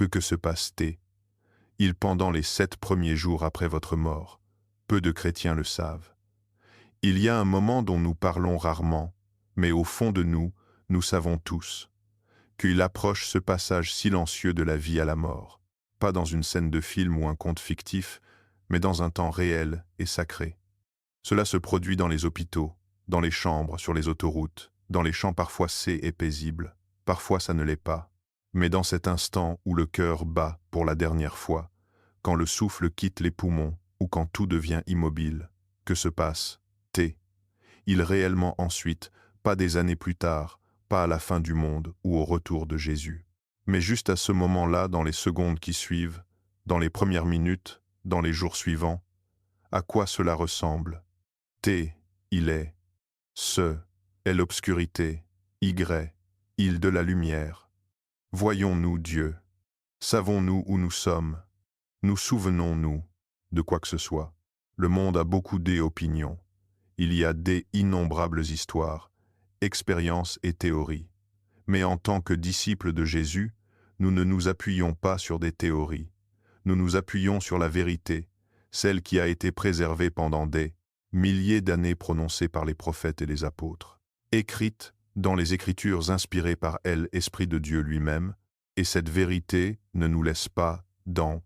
peut que se passe-t-il pendant les 7 premiers jours après votre mort. Peu de chrétiens le savent. Il y a un moment dont nous parlons rarement, mais au fond de nous, nous savons tous qu'il approche ce passage silencieux de la vie à la mort, pas dans une scène de film ou un conte fictif, mais dans un temps réel et sacré. Cela se produit dans les hôpitaux, dans les chambres, sur les autoroutes, dans les champs parfois sais et paisibles, parfois ça ne l'est pas, mais dans cet instant où le cœur bat pour la dernière fois, quand le souffle quitte les poumons ou quand tout devient immobile, que se passe-t-il réellement ensuite, pas des années plus tard, pas à la fin du monde ou au retour de Jésus, mais juste à ce moment-là, dans les secondes qui suivent, dans les premières minutes, dans les jours suivants, à quoi cela ressemble? Il est, ce est l'obscurité, il de la lumière. Voyons-nous Dieu? Savons-nous où nous sommes? Nous souvenons-nous de quoi que ce soit? Le monde a beaucoup d'opinions. Il y a des innombrables histoires, expériences et théories. Mais en tant que disciples de Jésus, nous ne nous appuyons pas sur des théories. Nous nous appuyons sur la vérité, celle qui a été préservée pendant des milliers d'années prononcée par les prophètes et les apôtres, écrite dans les Écritures inspirées par elle, Esprit de Dieu lui-même, et cette vérité ne nous laisse pas dans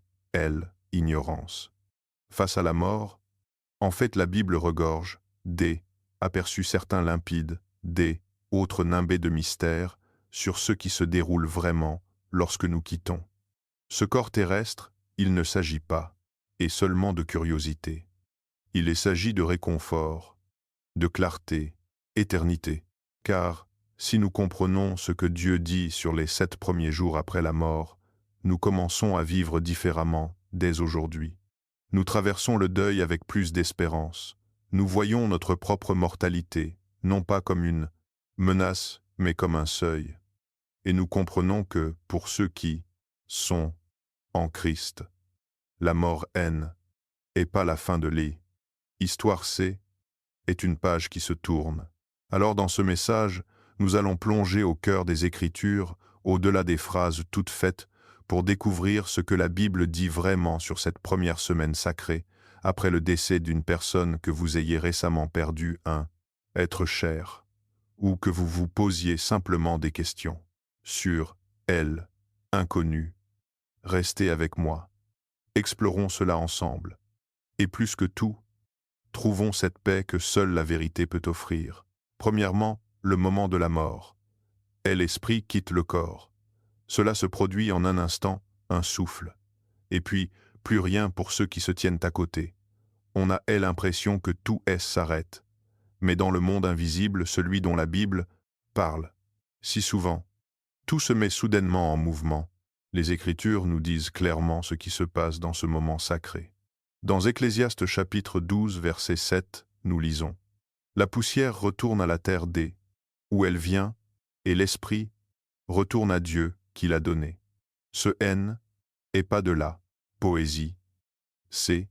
ignorance. Face à la mort, en fait la Bible regorge des aperçus certains limpides, des autres nimbés de mystères sur ce qui se déroule vraiment lorsque nous quittons ce corps terrestre. Il ne s'agit pas, et seulement de curiosité. Il s'agit de réconfort, de clarté, éternité. Car, si nous comprenons ce que Dieu dit sur les 7 premiers jours après la mort, nous commençons à vivre différemment dès aujourd'hui. Nous traversons le deuil avec plus d'espérance. Nous voyons notre propre mortalité, non pas comme une menace, mais comme un seuil. Et nous comprenons que, pour ceux qui sont en Christ, la mort et pas la fin de l'histoire est une page qui se tourne. Alors dans ce message, nous allons plonger au cœur des Écritures, au-delà des phrases toutes faites, pour découvrir ce que la Bible dit vraiment sur cette première semaine sacrée, après le décès d'une personne que vous ayez récemment perdu, un être cher, ou que vous vous posiez simplement des questions sur elle, inconnue. Restez avec moi. Explorons cela ensemble. Et plus que tout, trouvons cette paix que seule la vérité peut offrir. Premièrement, le moment de la mort. L'esprit quitte le corps. Cela se produit en un instant, un souffle. Et puis, plus rien pour ceux qui se tiennent à côté. On a l'impression que tout s'arrête. Mais dans le monde invisible, celui dont la Bible parle si souvent, tout se met soudainement en mouvement. Les Écritures nous disent clairement ce qui se passe dans ce moment sacré. Dans Ecclésiaste chapitre 12, verset 7, nous lisons « La poussière retourne à la terre où elle vient, et l'esprit retourne à Dieu qui l'a donné. Ce est pas de la poésie, c'est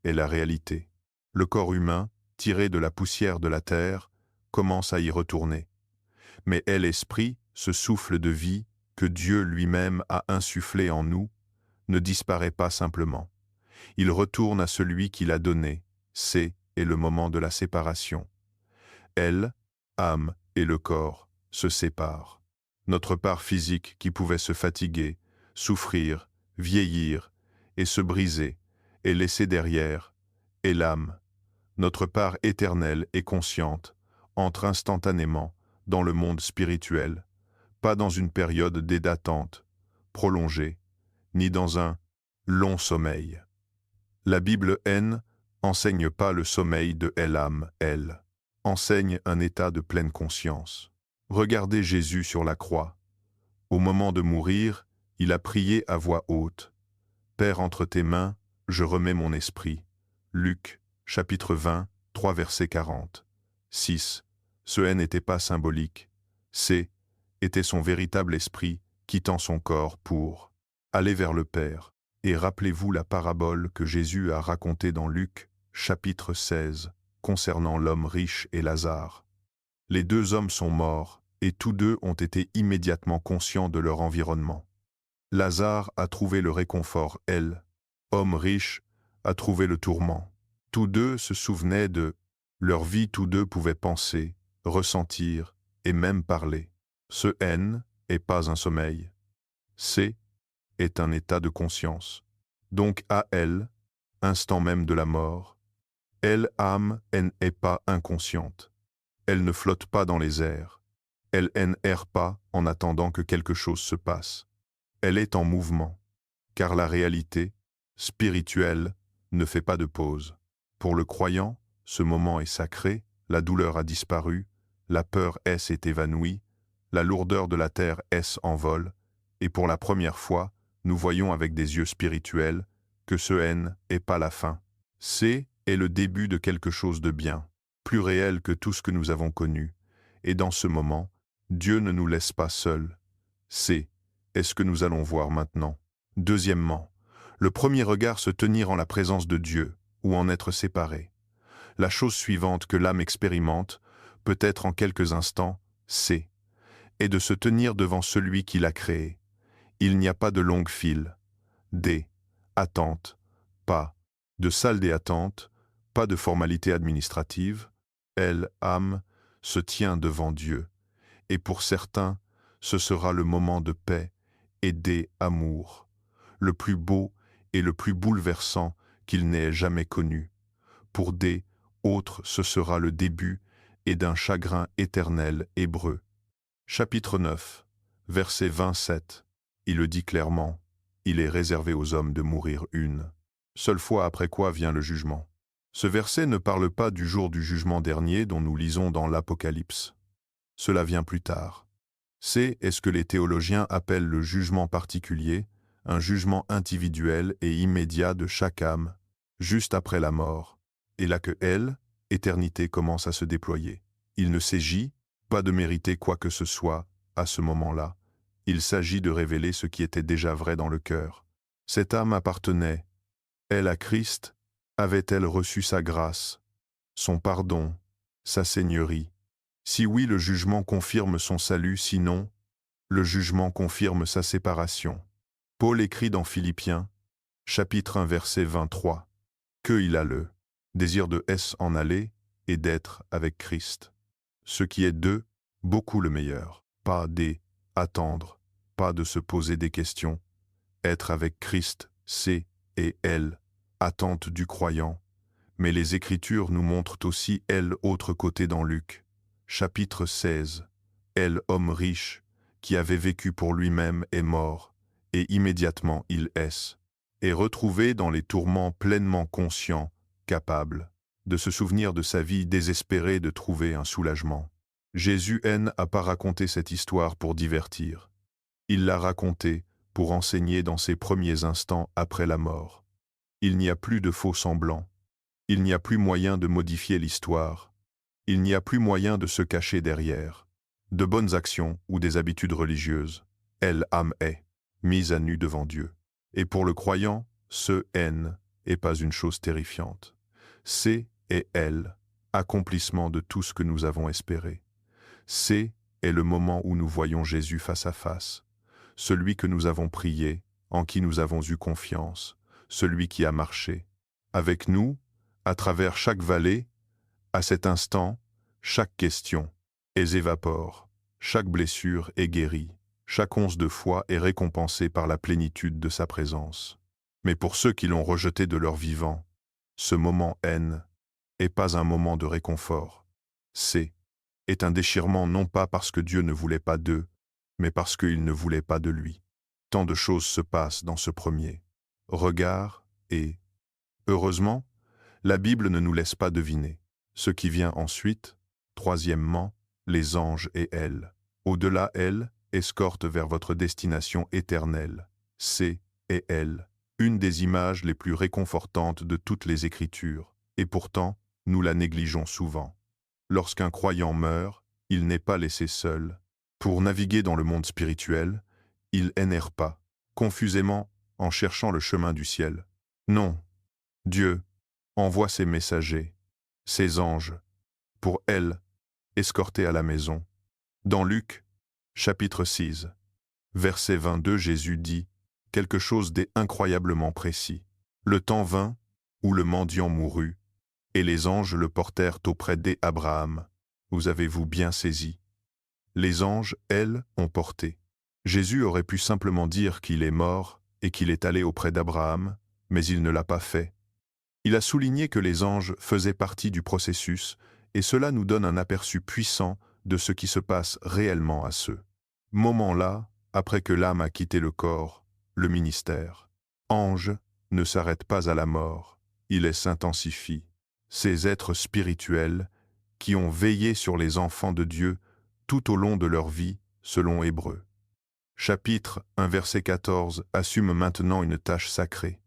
la réalité. Le corps humain, tiré de la poussière de la terre, commence à y retourner. Mais l'esprit, ce souffle de vie que Dieu lui-même a insufflé en nous, ne disparaît pas simplement. Il retourne à celui qui l'a donné, est le moment de la séparation. Âme et le corps se séparent. Notre part physique qui pouvait se fatiguer, souffrir, vieillir et se briser est laissée derrière, et l'âme, notre part éternelle et consciente, entre instantanément dans le monde spirituel, pas dans une période d'attente prolongée, ni dans un long sommeil. La Bible enseigne pas le sommeil de l'âme, elle enseigne un état de pleine conscience. Regardez Jésus sur la croix. Au moment de mourir, il a prié à voix haute. « Père, entre tes mains, je remets mon esprit. » Luc, chapitre 20, 3 verset 40. 6. Ce n'était pas symbolique. Était son véritable esprit quittant son corps pour aller vers le Père. Et rappelez-vous la parabole que Jésus a racontée dans Luc, chapitre 16, concernant l'homme riche et Lazare. Les 2 hommes sont morts, et tous 2 ont été immédiatement conscients de leur environnement. Lazare a trouvé le réconfort, elle, homme riche, a trouvé le tourment. Tous deux se souvenaient de leur vie, tous deux pouvaient penser, ressentir et même parler. Ce N est pas un sommeil. C est un état de conscience. Donc à elle, instant même de la mort, elle, âme, elle n'est pas inconsciente. Elle ne flotte pas dans les airs. Elle n'erre pas en attendant que quelque chose se passe. Elle est en mouvement, car la réalité, spirituelle, ne fait pas de pause. Pour le croyant, ce moment est sacré, la douleur a disparu, la peur s'est évanouie, la lourdeur de la terre s'envole, et pour la première fois, nous voyons avec des yeux spirituels que ce N n'est pas la fin. C est le début de quelque chose de bien, plus réel que tout ce que nous avons connu, et dans ce moment, Dieu ne nous laisse pas seuls. C est ce que nous allons voir maintenant. Deuxièmement, le premier regard se tenir en la présence de Dieu, ou en être séparé. La chose suivante que l'âme expérimente, peut-être en quelques instants, c'est est de se tenir devant celui qui l'a créé. Il n'y a pas de longue file, des attentes, pas de salle des attentes, pas de formalité administrative. Elle, âme, se tient devant Dieu. Et pour certains, ce sera le moment de paix et d'amour, le plus beau et le plus bouleversant qu'il n'ait jamais connu. Pour des autres, ce sera le début et d'un chagrin éternel hébreu. Chapitre 9, verset 27. Il le dit clairement, il est réservé aux hommes de mourir une seule fois, après quoi vient le jugement. Ce verset ne parle pas du jour du jugement dernier dont nous lisons dans l'Apocalypse. Cela vient plus tard. C'est ce que les théologiens appellent le jugement particulier, un jugement individuel et immédiat de chaque âme, juste après la mort, et là que elle, éternité, commence à se déployer. Il ne s'agit pas de mériter quoi que ce soit à ce moment-là. Il s'agit de révéler ce qui était déjà vrai dans le cœur. Cette âme appartenait, elle, à Christ. Avait-elle reçu sa grâce, son pardon, sa seigneurie? Si oui, le jugement confirme son salut, sinon, le jugement confirme sa séparation. Paul écrit dans Philippiens, chapitre 1, verset 23, que il a le désir de s'en aller et d'être avec Christ. Ce qui est de beaucoup le meilleur, pas des attendre, pas de se poser des questions. Être avec Christ, c'est et elle, attente du croyant. Mais les Écritures nous montrent aussi elle autre côté dans Luc. Chapitre 16. Elle, homme riche, qui avait vécu pour lui-même, est mort, et immédiatement il est retrouvé dans les tourments pleinement conscient, capable de se souvenir de sa vie désespérée, de trouver un soulagement. Jésus n'a pas raconté cette histoire pour divertir. Il l'a racontée pour enseigner dans ses premiers instants après la mort. Il n'y a plus de faux semblants. Il n'y a plus moyen de modifier l'histoire. Il n'y a plus moyen de se cacher derrière de bonnes actions ou des habitudes religieuses. Elle, âme, est mise à nu devant Dieu. Et pour le croyant, ce N n'est pas une chose terrifiante. C'est et elle, accomplissement de tout ce que nous avons espéré. C'est est le moment où nous voyons Jésus face à face, celui que nous avons prié, en qui nous avons eu confiance, celui qui a marché avec nous, à travers chaque vallée. À cet instant, chaque question évapore, chaque blessure est guérie, chaque once de foi est récompensée par la plénitude de sa présence. Mais pour ceux qui l'ont rejeté de leur vivant, ce moment N n'est pas un moment de réconfort. C'est est un déchirement non pas parce que Dieu ne voulait pas d'eux, mais parce qu'il ne voulait pas de lui. Tant de choses se passent dans ce premier regard et, heureusement, la Bible ne nous laisse pas deviner ce qui vient ensuite. Troisièmement, les anges et elle. Au-delà, elle, escorte vers votre destination éternelle. C'est et elle, une des images les plus réconfortantes de toutes les Écritures, et pourtant, nous la négligeons souvent. Lorsqu'un croyant meurt, il n'est pas laissé seul. Pour naviguer dans le monde spirituel, il n'erre pas, confusément, en cherchant le chemin du ciel. Non, Dieu envoie ses messagers, ses anges, pour elle, escorter à la maison. Dans Luc, chapitre 6, verset 22, Jésus dit quelque chose d'incroyablement précis. Le temps vint où le mendiant mourut, et les anges le portèrent auprès d'Abraham. Vous avez-vous bien saisi? Les anges, elles, ont porté. Jésus aurait pu simplement dire qu'il est mort et qu'il est allé auprès d'Abraham, mais il ne l'a pas fait. Il a souligné que les anges faisaient partie du processus, et cela nous donne un aperçu puissant de ce qui se passe réellement à ce moment-là, après que l'âme a quitté le corps, le ministère. Ange ne s'arrête pas à la mort, il s'intensifie. Ces êtres spirituels qui ont veillé sur les enfants de Dieu tout au long de leur vie, selon Hébreux. Chapitre 1 verset 14 assume maintenant une tâche sacrée.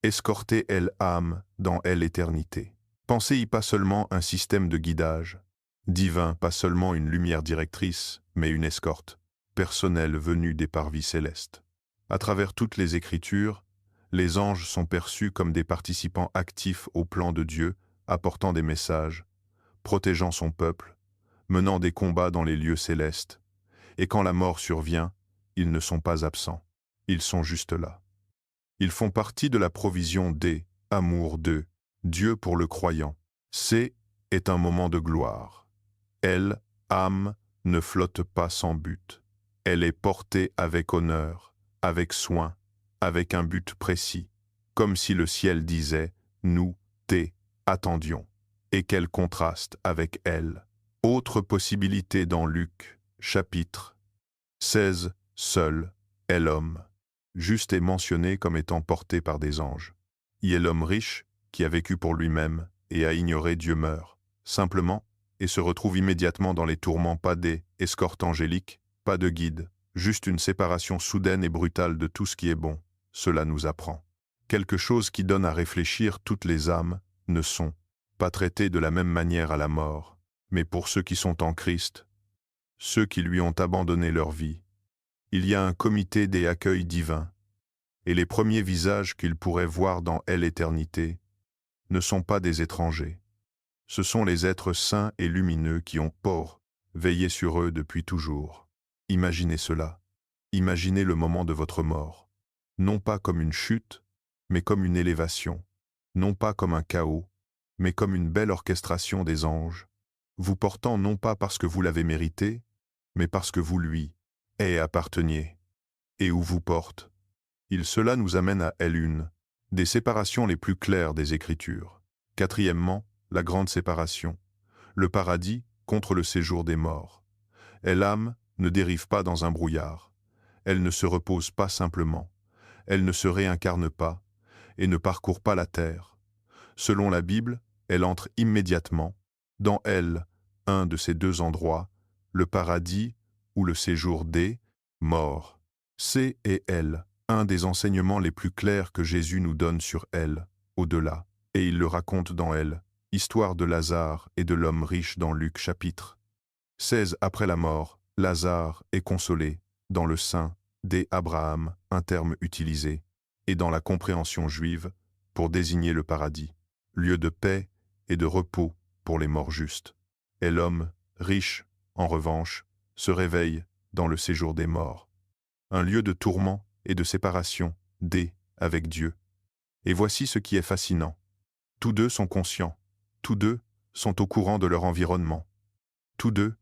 Escorter l'âme dans l'éternité. Pensez y pas seulement un système de guidage divin, pas seulement une lumière directrice, mais une escorte personnelle venue des parvis célestes. À travers toutes les Écritures, les anges sont perçus comme des participants actifs au plan de Dieu, apportant des messages, protégeant son peuple, menant des combats dans les lieux célestes, et quand la mort survient, ils ne sont pas absents, ils sont juste là. Ils font partie de la provision des amours de Dieu pour le croyant. C'est un moment de gloire. L'âme ne flotte pas sans but. Elle est portée avec honneur, avec soin, avec un but précis, comme si le ciel disait « Nous t'attendions ». Et quel contraste avec elle. Autre possibilité dans Luc, chapitre 16, seul est l'homme. Juste est mentionné comme étant porté par des anges. Y est l'homme riche, qui a vécu pour lui-même et a ignoré Dieu meurt, simplement, et se retrouve immédiatement dans les tourments, pas des escortes angéliques, pas de guide, juste une séparation soudaine et brutale de tout ce qui est bon. Cela nous apprend. Quelque chose qui donne à réfléchir. Toutes les âmes ne sont pas traitées de la même manière à la mort, mais pour ceux qui sont en Christ, ceux qui lui ont abandonné leur vie, il y a un comité des accueils divins, et les premiers visages qu'ils pourraient voir dans l'éternité ne sont pas des étrangers. Ce sont les êtres saints et lumineux qui ont veillé sur eux depuis toujours. Imaginez cela. Imaginez le moment de votre mort, non pas comme une chute, mais comme une élévation, non pas comme un chaos, mais comme une belle orchestration des anges, vous portant non pas parce que vous l'avez mérité, mais parce que vous lui apparteniez. Et où vous porte. Cela nous amène à une des séparations les plus claires des Écritures. Quatrièmement, la grande séparation. Le paradis contre le séjour des morts. L'âme ne dérive pas dans un brouillard. Elle ne se repose pas simplement. Elle ne se réincarne pas et ne parcourt pas la terre. Selon la Bible, elle entre immédiatement dans un de ces deux endroits, le paradis ou le séjour des morts. C'est un des enseignements les plus clairs que Jésus nous donne sur au-delà, et il le raconte dans Histoire de Lazare et de l'homme riche dans Luc chapitre 16. Après la mort, Lazare est consolé dans le sein d'Abraham, un terme utilisé, et dans la compréhension juive, pour désigner le paradis, lieu de paix et de repos pour les morts justes. Et l'homme, riche, en revanche, se réveille dans le séjour des morts, un lieu de tourment et de séparation avec Dieu. Et voici ce qui est fascinant. Tous deux sont conscients, tous deux sont au courant de leur environnement, tous deux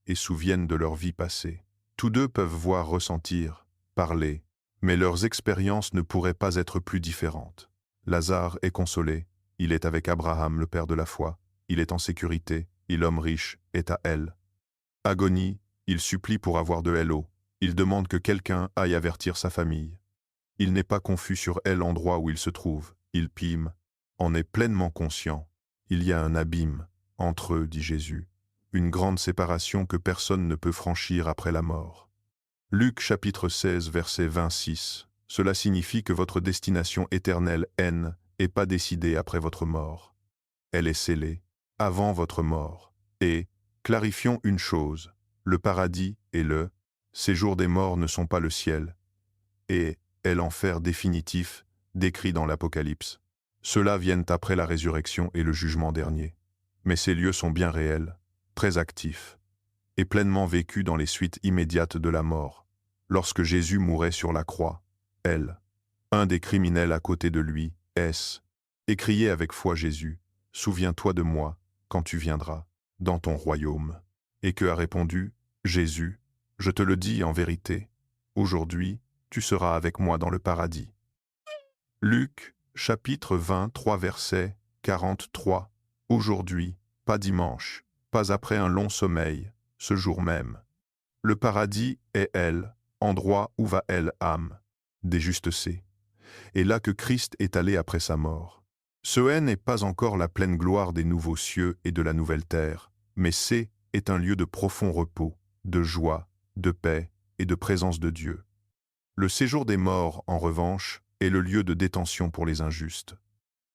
se souviennent de leur vie passée. Tous deux peuvent voir, ressentir, parler, mais leurs expériences ne pourraient pas être plus différentes. Lazare est consolé, il est avec Abraham, le père de la foi, il est en sécurité, et l'homme riche est à agonie, il supplie pour avoir de l'eau, il demande que quelqu'un aille avertir sa famille. Il n'est pas confus sur l'endroit où il se trouve, il en est pleinement conscient. Il y a un abîme entre eux, dit Jésus, une grande séparation que personne ne peut franchir après la mort. Luc chapitre 16 verset 26. Cela signifie que votre destination éternelle n'est pas décidée après votre mort. Elle est scellée avant votre mort. Et, clarifions une chose, le paradis et le séjour des morts ne sont pas le ciel, et l'enfer définitif décrit dans l'Apocalypse. Ceux-là viennent après la résurrection et le jugement dernier. Mais ces lieux sont bien réels, très actifs, et pleinement vécus dans les suites immédiates de la mort. Lorsque Jésus mourait sur la croix, L. Un des criminels à côté de lui, S. Et criait avec foi Jésus, « Souviens-toi de moi, quand tu viendras, dans ton royaume. » Et que a répondu Jésus, « Je te le dis en vérité, aujourd'hui, tu seras avec moi dans le paradis. » Luc, chapitre 23, verset 43. Aujourd'hui, pas dimanche, pas après un long sommeil, ce jour même. Le paradis est elle, endroit où va elle âme, des justes C. Et là que Christ est allé après sa mort. Ce N n'est pas encore la pleine gloire des nouveaux cieux et de la nouvelle terre, mais C est un lieu de profond repos, de joie, de paix et de présence de Dieu. Le séjour des morts, en revanche, est le lieu de détention pour les injustes.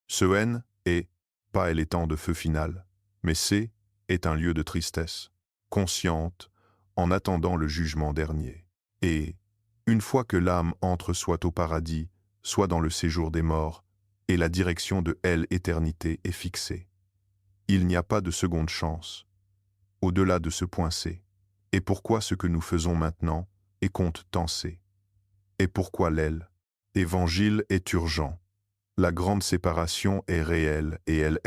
Ce N est, pas l'étang de feu final, mais C est un lieu de tristesse, consciente, en attendant le jugement dernier. Et, une fois que l'âme entre soit au paradis, soit dans le séjour des morts, et la direction de l'éternité est fixée. Il n'y a pas de seconde chance, au-delà de ce point C. Et pourquoi ce que nous faisons maintenant et compte tant C? Et pourquoi Évangile est urgent. La grande séparation est réelle et elle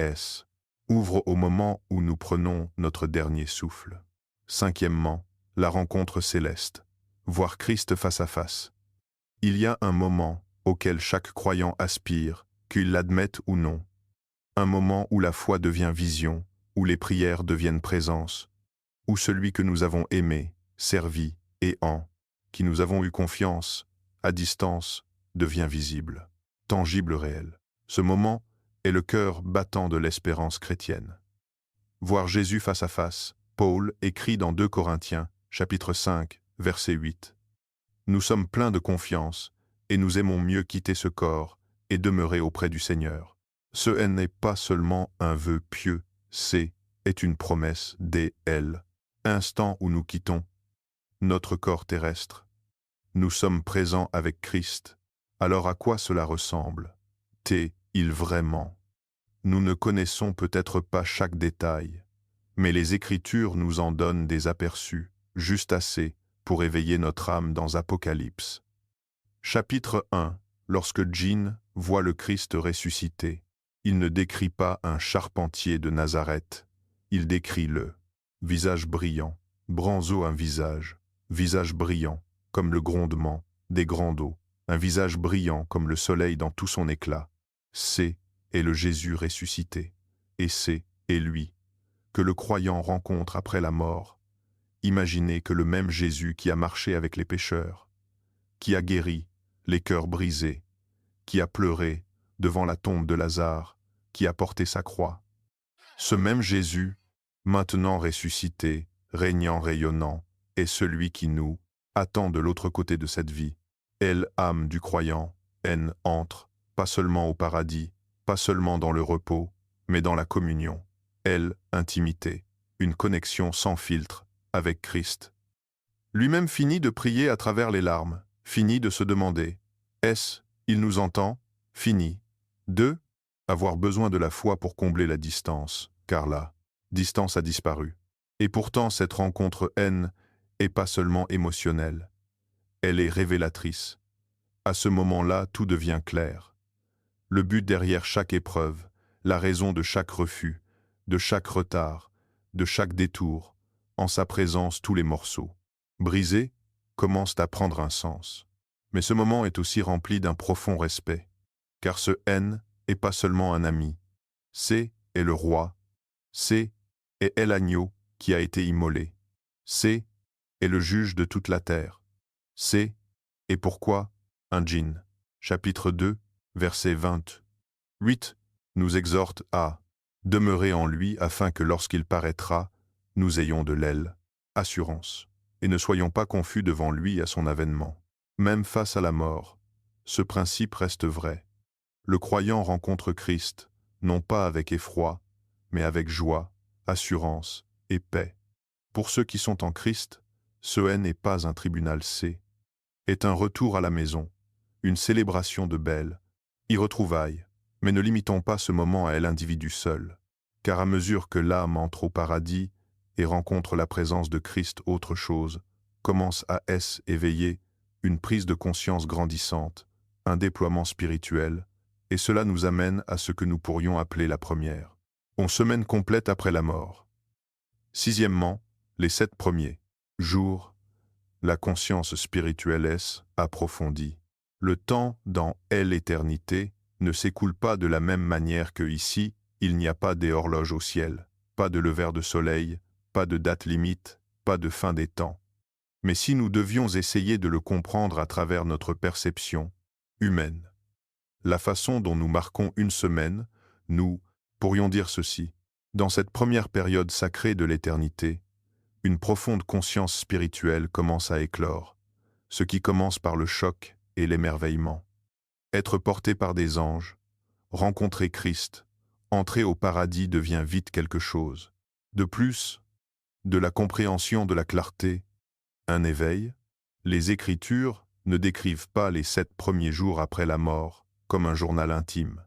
ouvre au moment où nous prenons notre dernier souffle. Cinquièmement, la rencontre céleste. Voir Christ face à face. Il y a un moment auquel chaque croyant aspire, qu'il l'admette ou non. Un moment où la foi devient vision, où les prières deviennent présence, où celui que nous avons aimé, servi et qui nous avons eu confiance, à distance, devient visible, tangible réel. Ce moment est le cœur battant de l'espérance chrétienne. Voir Jésus face à face, Paul écrit dans 2 Corinthiens, chapitre 5, verset 8. Nous sommes pleins de confiance, et nous aimons mieux quitter ce corps et demeurer auprès du Seigneur. Ce n'est pas seulement un vœu pieux, c'est une promesse instant où nous quittons notre corps terrestre. Nous sommes présents avec Christ. Alors à quoi cela ressemble? Il vraiment? Nous ne connaissons peut-être pas chaque détail, mais les Écritures nous en donnent des aperçus, juste assez pour éveiller notre âme dans Apocalypse. Chapitre 1. Lorsque Jean voit le Christ ressuscité, il ne décrit pas un charpentier de Nazareth, il décrit le visage brillant, Branzo un visage brillant, comme le grondement des grands eaux, un visage brillant comme le soleil dans tout son éclat. C'est est le Jésus ressuscité, et c'est est lui que le croyant rencontre après la mort. Imaginez que le même Jésus qui a marché avec les pécheurs, qui a guéri les cœurs brisés, qui a pleuré devant la tombe de Lazare, qui a porté sa croix. Ce même Jésus, maintenant ressuscité, régnant, rayonnant, est celui qui nous attend de l'autre côté de cette vie. Âme du croyant, entre, pas seulement au paradis, pas seulement dans le repos, mais dans la communion. Intimité, une connexion sans filtre avec Christ. Lui-même finit de prier à travers les larmes, finit de se demander, il nous entend? Fini. 2. Avoir besoin de la foi pour combler la distance, car la distance a disparu. Et pourtant, cette rencontre est pas seulement émotionnelle, elle est révélatrice. À ce moment-là, tout devient clair. Le but derrière chaque épreuve, la raison de chaque refus, de chaque retard, de chaque détour, en sa présence tous les morceaux, brisés, commencent à prendre un sens. Mais ce moment est aussi rempli d'un profond respect, car ce est pas seulement un ami, c'est est le roi, c'est est l'agneau qui a été immolé, c'est est le juge de toute la terre, c'est et pourquoi un djinn. Chapitre 2, verset 28, nous exhorte à demeurer en lui afin que lorsqu'il paraîtra, nous ayons de assurance, et ne soyons pas confus devant lui à son avènement. Même face à la mort, ce principe reste vrai. Le croyant rencontre Christ, non pas avec effroi, mais avec joie, assurance et paix. Pour ceux qui sont en Christ, ce n'est pas un tribunal est un retour à la maison, une célébration de belles retrouvailles. Mais ne limitons pas ce moment à l'individu seul, car à mesure que l'âme entre au paradis et rencontre la présence de Christ, autre chose commence à éveiller une prise de conscience grandissante un déploiement spirituel, et cela nous amène à ce que nous pourrions appeler la première. Semaine complète après la mort. Sixièmement, les 7 premiers jours, la conscience spirituelle est approfondie. Le temps dans l'éternité ne s'écoule pas de la même manière que ici, il n'y a pas des horloges au ciel, pas de lever de soleil, pas de date limite, pas de fin des temps. Mais si nous devions essayer de le comprendre à travers notre perception humaine, la façon dont nous marquons une semaine, nous pourrions dire ceci. Dans cette première période sacrée de l'éternité, une profonde conscience spirituelle commence à éclore, ce qui commence par le choc et l'émerveillement. Être porté par des anges, rencontrer Christ, entrer au paradis devient vite quelque chose. De plus, de la compréhension de la clarté, un éveil, les Écritures ne décrivent pas les 7 premiers jours après la mort comme un journal intime.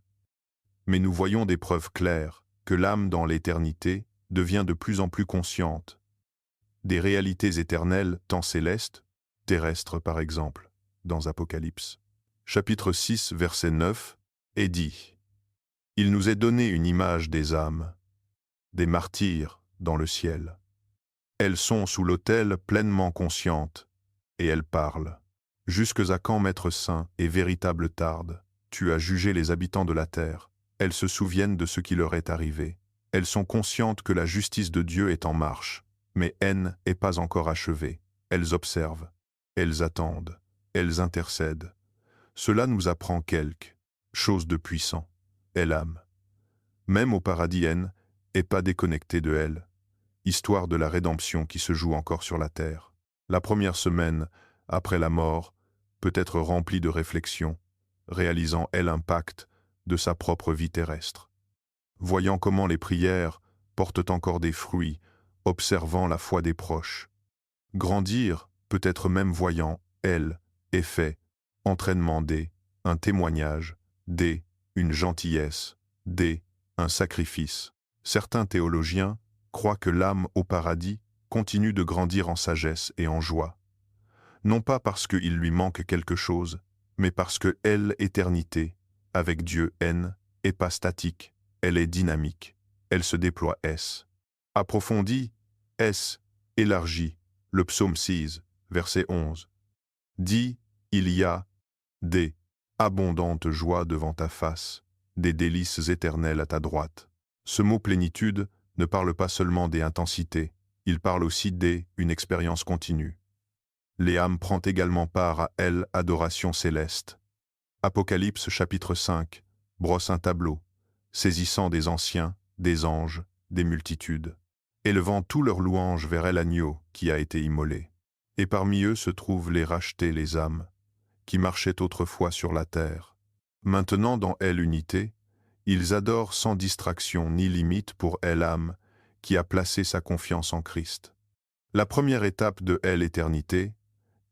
Mais nous voyons des preuves claires que l'âme dans l'éternité devient de plus en plus consciente des réalités éternelles tant célestes, terrestres par exemple, dans Apocalypse. Chapitre 6, verset 9, est dit « Il nous est donné une image des âmes, des martyrs dans le ciel. Elles sont sous l'autel pleinement conscientes, et elles parlent. Jusques à quand, Maître saint et véritable tarde, tu as jugé les habitants de la terre. Elles se souviennent de ce qui leur est arrivé. Elles sont conscientes que la justice de Dieu est en marche, mais haine n'est pas encore achevée. Elles observent, elles attendent, elles intercèdent. Cela nous apprend quelque chose de puissant. Et l'âme, même au paradis, haine, n'est pas déconnectée de elle. Histoire de la rédemption qui se joue encore sur la terre. La première semaine, après la mort, peut être remplie de réflexions, réalisant elle l'impact de sa propre vie terrestre. Voyant comment les prières portent encore des fruits, observant la foi des proches. Grandir, peut-être même voyant, elle, effet, entraînement des, un témoignage, des, une gentillesse, des, un sacrifice. Certains théologiens croient que l'âme au paradis continue de grandir en sagesse et en joie. Non pas parce qu'il lui manque quelque chose, mais parce que elle, éternité, avec Dieu haine, est pas statique, elle est dynamique, elle se déploie approfondie, élargie, le psaume 6, verset 11. Dit, il y a des abondantes joies devant ta face, des délices éternelles à ta droite. Ce mot plénitude ne parle pas seulement des intensités, il parle aussi une expérience continue. L'âme prend également part à elle adoration céleste. Apocalypse chapitre 5 brosse un tableau, saisissant des anciens, des anges, des multitudes, élevant tous leurs louanges vers l'agneau qui a été immolé. Et parmi eux se trouvent les rachetés, les âmes, qui marchaient autrefois sur la terre. Maintenant dans l'unité, ils adorent sans distraction ni limite pour l'âme qui a placé sa confiance en Christ. La première étape de l'éternité,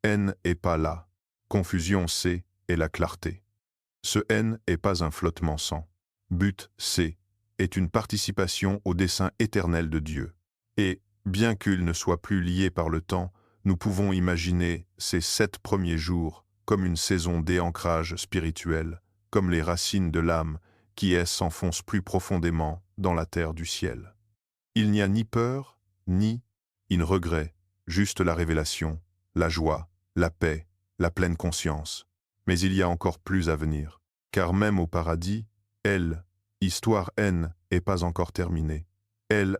N est pas là, confusion C est la clarté. Ce N est pas un flottement sans. But C est une participation au dessein éternel de Dieu. Et, bien qu'il ne soit plus lié par le temps, nous pouvons imaginer ces 7 premiers jours comme une saison d'ancrage spirituel, comme les racines de l'âme qui s'enfonce plus profondément dans la terre du ciel. Il n'y a ni peur, ni regret, juste la révélation, la joie, la paix, la pleine conscience. Mais il y a encore plus à venir, car même au paradis, histoire N, n'est pas encore terminée.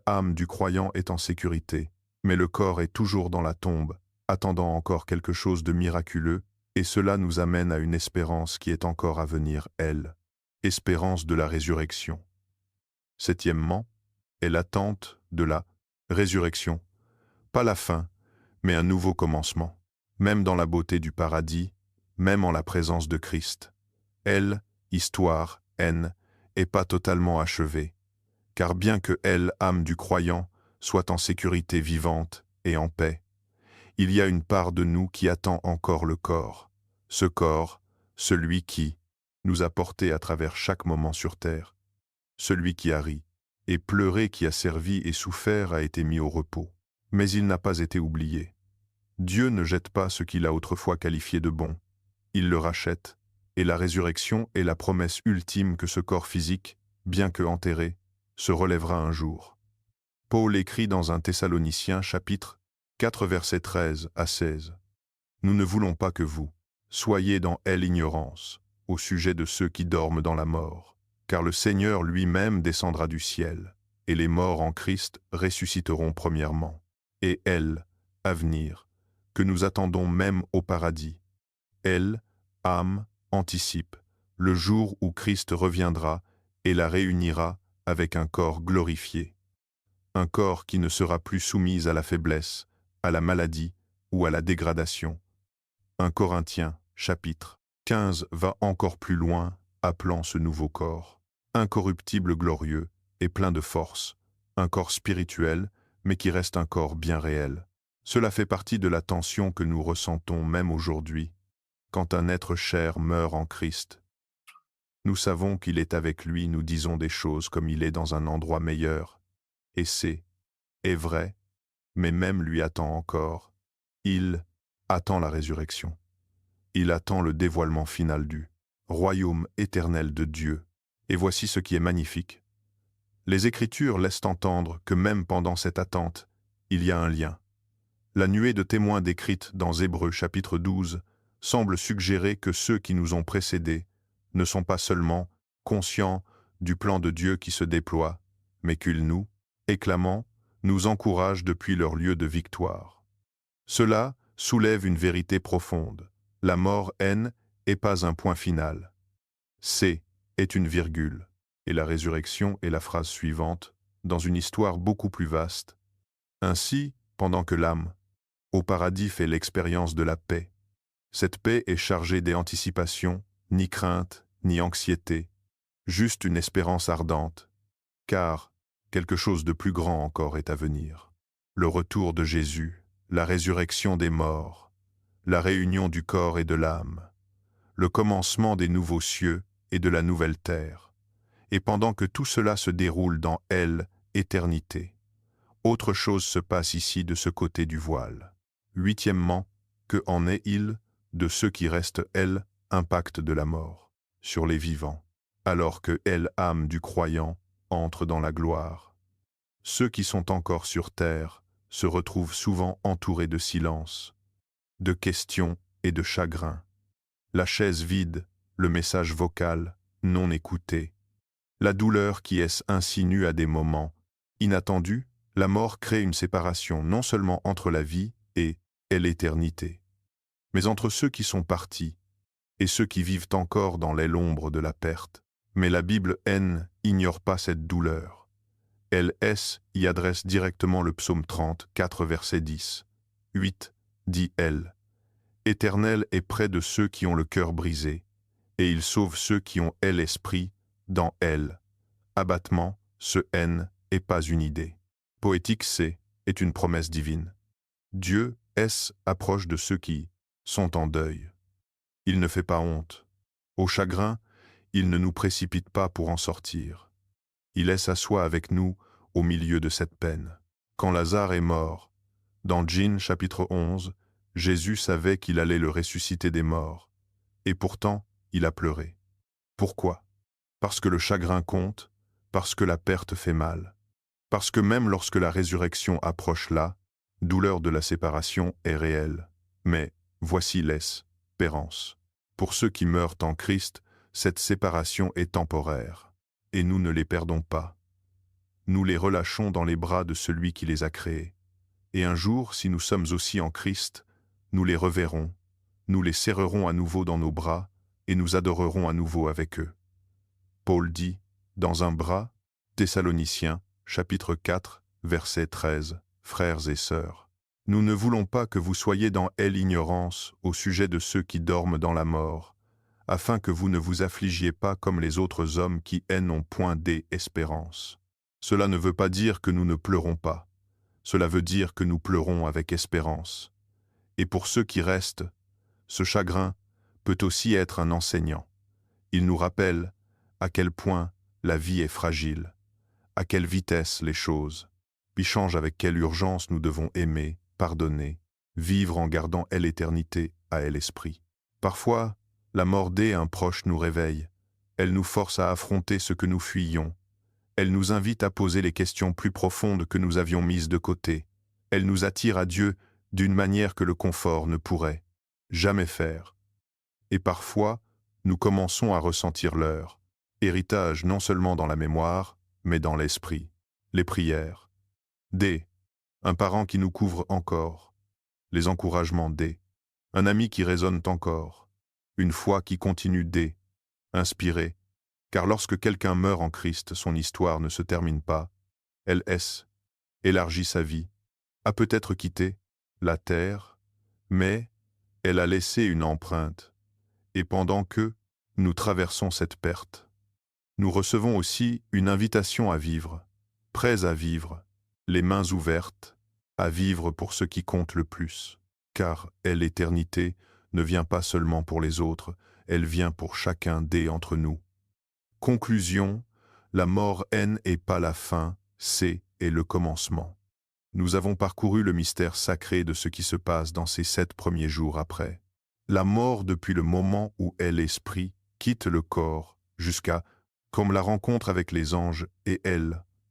Âme du croyant est en sécurité, mais le corps est toujours dans la tombe, attendant encore quelque chose de miraculeux, et cela nous amène à une espérance qui est encore à venir, espérance de la résurrection. Septièmement, est l'attente de la résurrection. Pas la fin, mais un nouveau commencement. Même dans la beauté du paradis, même en la présence de Christ. Histoire, N, est pas totalement achevée. Car bien que âme du croyant, soit en sécurité vivante et en paix, il y a une part de nous qui attend encore le corps. Ce corps, celui qui nous a portés à travers chaque moment sur terre. Celui qui a ri et pleuré, qui a servi et souffert, a été mis au repos. Mais il n'a pas été oublié. Dieu ne jette pas ce qu'il a autrefois qualifié de bon. Il le rachète Et la résurrection est la promesse ultime que ce corps physique, bien que enterré, se relèvera un jour. Paul écrit dans 1 Thessaloniciens chapitre 4 versets 13 à 16. Nous ne voulons pas que vous soyez dans l'ignorance au sujet de ceux qui dorment dans la mort, car le Seigneur lui-même descendra du ciel, et les morts en Christ ressusciteront premièrement. Et elles, à venir, que nous attendons même au paradis, elles, âme, anticipe, le jour où Christ reviendra et la réunira avec un corps glorifié. Un corps qui ne sera plus soumis à la faiblesse, à la maladie ou à la dégradation. 1 Corinthiens, chapitre 15 va encore plus loin, appelant ce nouveau corps incorruptible glorieux et plein de force, un corps spirituel, mais qui reste un corps bien réel. Cela fait partie de la tension que nous ressentons même aujourd'hui, quand un être cher meurt en Christ. Nous savons qu'il est avec lui, nous disons des choses comme il est dans un endroit meilleur, et est vrai, mais même lui attend encore. Il attend la résurrection. Il attend le dévoilement final du royaume éternel de Dieu. Et voici ce qui est magnifique. Les Écritures laissent entendre que même pendant cette attente, il y a un lien. La nuée de témoins décrite dans Hébreux chapitre 12 semble suggérer que ceux qui nous ont précédés ne sont pas seulement conscients du plan de Dieu qui se déploie, mais qu'ils nous, éclamant, nous encouragent depuis leur lieu de victoire. Cela soulève une vérité profonde. La mort n'est pas un point final. Est une virgule. Et la résurrection est la phrase suivante, dans une histoire beaucoup plus vaste. Ainsi, pendant que l'âme, au paradis, fait l'expérience de la paix, cette paix est chargée des anticipations, ni crainte, ni anxiété, juste une espérance ardente, car quelque chose de plus grand encore est à venir. Le retour de Jésus, la résurrection des morts, la réunion du corps et de l'âme, le commencement des nouveaux cieux et de la nouvelle terre. Et pendant que tout cela se déroule dans l'éternité, autre chose se passe ici de ce côté du voile. Huitièmement, que en est-il de ceux qui restent, impact de la mort, sur les vivants, alors que âme du croyant entre dans la gloire. Ceux qui sont encore sur terre se retrouvent souvent entourés de silence, de questions et de chagrin. La chaise vide, le message vocal non écouté, la douleur qui insinue à des moments inattendus, la mort crée une séparation non seulement entre la vie et l'éternité, mais entre ceux qui sont partis et ceux qui vivent encore dans l'ombre de la perte. Mais la Bible ignore pas cette douleur. Elle y adresse directement le psaume 34, verset 10. 8, dit elle. Éternel est près de ceux qui ont le cœur brisé, et il sauve ceux qui ont l'esprit dans elle. Abattement, ce est pas une idée. Poétique est une promesse divine. Dieu approche de ceux qui sont en deuil. Il ne fait pas honte. Au chagrin, il ne nous précipite pas pour en sortir. Il s'assoit avec nous au milieu de cette peine. Quand Lazare est mort, dans Jean chapitre 11, Jésus savait qu'il allait le ressusciter des morts. Et pourtant, il a pleuré. Pourquoi? Parce que le chagrin compte, parce que la perte fait mal, parce que même lorsque la résurrection approche là, douleur de la séparation est réelle. Mais voici l'espérance. Pour ceux qui meurent en Christ, cette séparation est temporaire, et nous ne les perdons pas. Nous les relâchons dans les bras de celui qui les a créés. Et un jour, si nous sommes aussi en Christ, nous les reverrons, nous les serrerons à nouveau dans nos bras, et nous adorerons à nouveau avec eux. Paul dit, dans un bras, Thessaloniciens, chapitre 4, verset 13, Frères et sœurs, nous ne voulons pas que vous soyez dans l'ignorance au sujet de ceux qui dorment dans la mort, afin que vous ne vous affligiez pas comme les autres hommes qui n'ont point d'espérance. Cela ne veut pas dire que nous ne pleurons pas. Cela veut dire que nous pleurons avec espérance. Et pour ceux qui restent, ce chagrin peut aussi être un enseignant. Il nous rappelle à quel point la vie est fragile, à quelle vitesse les choses, puis change avec quelle urgence nous devons aimer, pardonner, vivre en gardant l'éternité à l'esprit. Parfois, La mort d'un proche nous réveille. Elle nous force à affronter ce que nous fuyions. Elle nous invite à poser les questions plus profondes que nous avions mises de côté. Elle nous attire à Dieu d'une manière que le confort ne pourrait jamais faire. Et parfois, nous commençons à ressentir l'heure. Héritage non seulement dans la mémoire, mais dans l'esprit. Les prières. Un parent qui nous couvre encore. Les encouragements un ami qui résonne encore. Une foi qui continue inspirée. Car lorsque quelqu'un meurt en Christ, son histoire ne se termine pas. Elle élargit sa vie, a peut-être quitté la terre, mais elle a laissé une empreinte. Et pendant que nous traversons cette perte, nous recevons aussi une invitation à vivre, prêts à vivre, les mains ouvertes, à vivre pour ce qui compte le plus. Car l'éternité ne vient pas seulement pour les autres, elle vient pour chacun d'entre nous. Conclusion, la mort n'est pas la fin, c'est le commencement. Nous avons parcouru le mystère sacré de ce qui se passe dans ces 7 premiers jours après. La mort depuis le moment où l'esprit quitte le corps, jusqu'à, comme la rencontre avec les anges et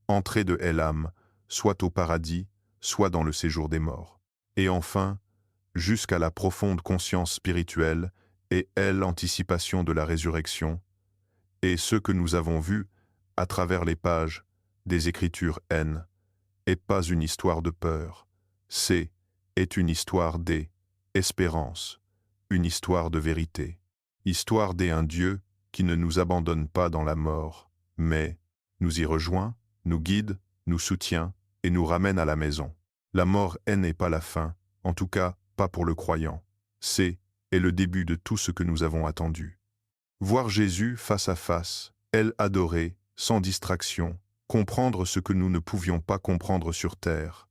entrée de l'âme, soit au paradis, soit dans le séjour des morts. Et enfin, jusqu'à la profonde conscience spirituelle et l'anticipation de la résurrection, et ce que nous avons vu à travers les pages des Écritures est pas une histoire de peur, est une histoire d'espérance, une histoire de vérité, histoire d'un Dieu qui ne nous abandonne pas dans la mort, mais nous y rejoint, nous guide, nous soutient et nous ramène à la maison. La mort n'est pas la fin, en tout cas pas pour le croyant. C'est le début de tout ce que nous avons attendu. Voir Jésus face à face, adorer, sans distraction, comprendre ce que nous ne pouvions pas comprendre sur terre,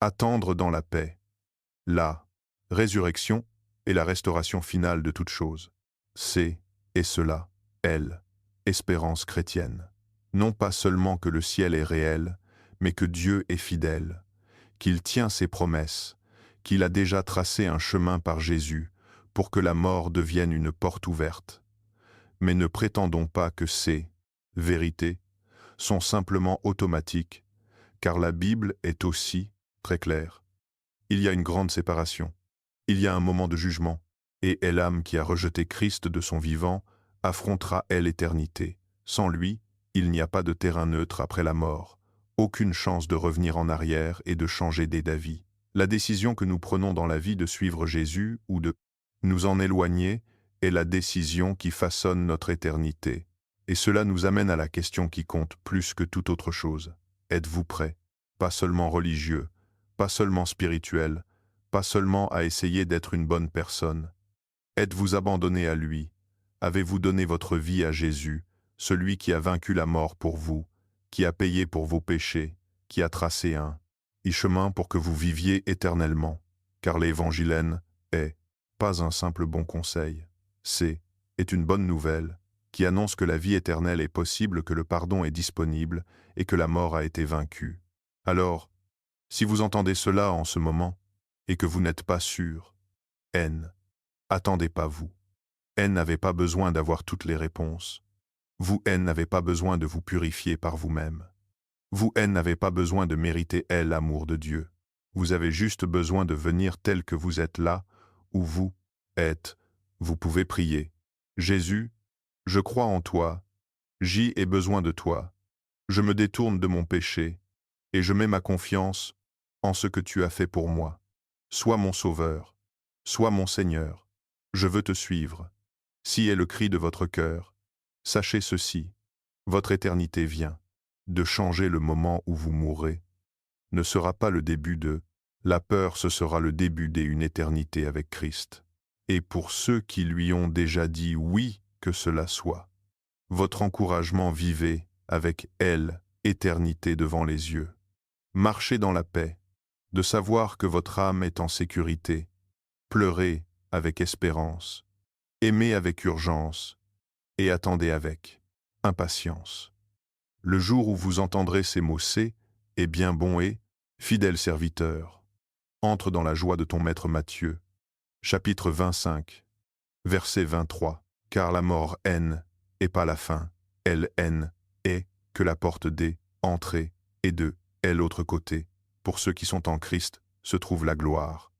attendre dans la paix, la résurrection et la restauration finale de toute chose. C'est cela, espérance chrétienne. Non pas seulement que le ciel est réel, mais que Dieu est fidèle, qu'il tient ses promesses, qu'il a déjà tracé un chemin par Jésus pour que la mort devienne une porte ouverte. Mais ne prétendons pas que ces vérités sont simplement automatiques, car la Bible est aussi très claire. Il y a une grande séparation. Il y a un moment de jugement, et l'âme qui a rejeté Christ de son vivant affrontera l'éternité. Sans lui, il n'y a pas de terrain neutre après la mort, aucune chance de revenir en arrière et de changer d'avis. La décision que nous prenons dans la vie de suivre Jésus ou de nous en éloigner est la décision qui façonne notre éternité. Et cela nous amène à la question qui compte plus que toute autre chose. Êtes-vous prêt? Pas seulement religieux, pas seulement spirituel, pas seulement à essayer d'être une bonne personne. Êtes-vous abandonné à lui? Avez-vous donné votre vie à Jésus, celui qui a vaincu la mort pour vous, qui a payé pour vos péchés, qui a tracé un chemin pour que vous viviez éternellement? Car l'évangile est pas un simple bon conseil, est une bonne nouvelle qui annonce que la vie éternelle est possible, que le pardon est disponible et que la mort a été vaincue. Alors, si vous entendez cela en ce moment et que vous n'êtes pas sûr, attendez pas vous. N'avez pas besoin d'avoir toutes les réponses. Vous, n'avez pas besoin de vous purifier par vous-même. Vous, n'avez pas besoin de mériter l'amour de Dieu. Vous avez juste besoin de venir tel que vous êtes là, où vous êtes. Vous pouvez prier. Jésus, je crois en toi. J'y ai besoin de toi. Je me détourne de mon péché, et je mets ma confiance en ce que tu as fait pour moi. Sois mon Sauveur, sois mon Seigneur. Je veux te suivre. Si est le cri de votre cœur, sachez ceci, votre éternité vient. De changer le moment où vous mourrez ne sera pas le début de la peur, ce sera le début d'une éternité avec Christ. Et pour ceux qui lui ont déjà dit oui, que cela soit. Votre encouragement, vivez avec éternité devant les yeux. Marchez dans la paix, de savoir que votre âme est en sécurité. Pleurez avec espérance, aimez avec urgence et attendez avec impatience. Le jour où vous entendrez ces mots, c'est bien bon et fidèle serviteur. Entre dans la joie de ton maître Matthieu. Chapitre 25. Verset 23. Car la mort haine, et pas la fin, elle haine, et que la porte des entrées et de est l'autre côté. Pour ceux qui sont en Christ se trouve la gloire.